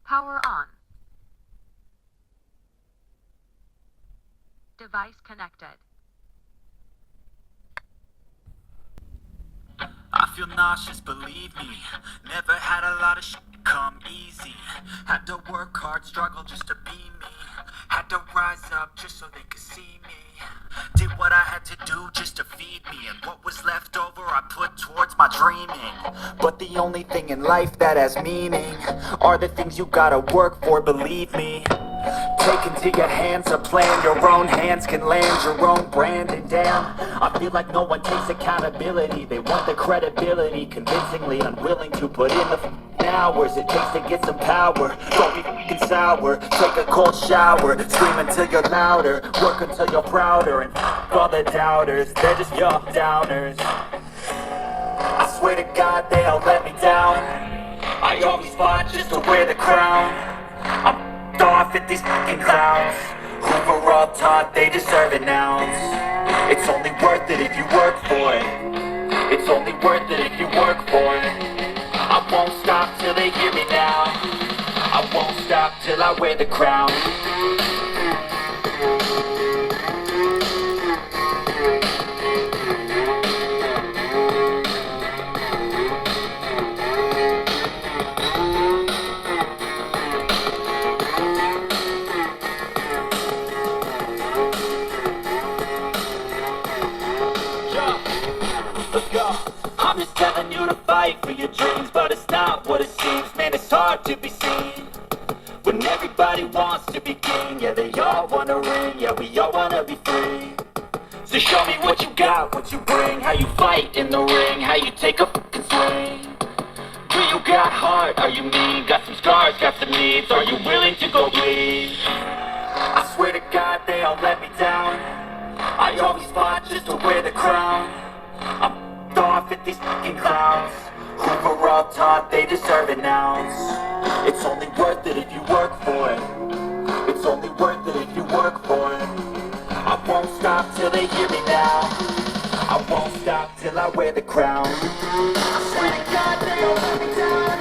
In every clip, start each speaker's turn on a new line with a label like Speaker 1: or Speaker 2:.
Speaker 1: Power on. Device connected.
Speaker 2: I feel nauseous, believe me. Never had a lot of shit come easy. Had to work hard, struggle just to be me. Had to rise up just so they could see me. Did what I had to do just to feed me. And what was left over I put towards my dreaming. But the only thing in life that has meaning are the things you gotta work for, believe me. Take into your hands a plan, your own hands can land your own brand. And damn, I feel like no one takes accountability. They want the credibility, convincingly unwilling to put in the hours it takes to get some power. Don't be f***ing sour, take a cold shower, scream until you're louder, work until you're prouder. And f*** all the doubters, they're just your downers. I swear to God they all let me down. I always fought just to wear the crown. I'm off at these fucking clowns who were all taught they deserve an ounce. It's only worth it if you work for it. It's only worth it if you work for it. I won't stop till they hear me now. I won't stop till I wear the crown. I'm just telling you to fight for your dreams, but it's not what it seems. Man, it's hard to be seen when everybody wants to be king. Yeah, they all wanna ring, yeah, we all wanna be free. So show me what you got, what you bring, how you fight in the ring, how you take a fucking swing. Do you got heart, are you mean? Got some scars, got some needs, are you willing to go bleed? I swear to God they all let me down. I always fought just to wear the crown. I'm off at these fucking clowns who were all taught they deserve an ounce. It's only worth it if you work for it. It's only worth it if you work for it. I won't stop till they hear me now. I won't stop till I wear the crown. I swear to God they all let me down.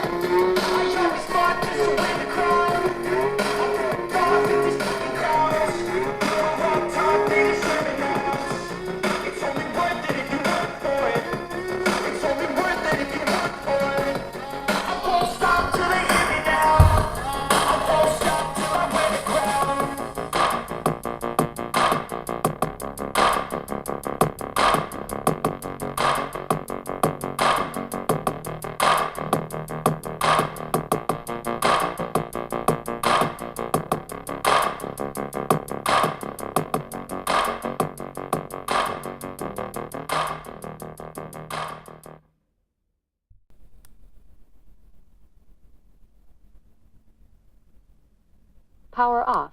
Speaker 2: I always fought just to wear the crown. I'm off at these fucking clowns who were all taught they deserve an ounce. It's only worth it if you work for it. It's only worth it if you work for it. I won't stop till they hear me now. I won't stop till I wear the crown.
Speaker 1: Power off.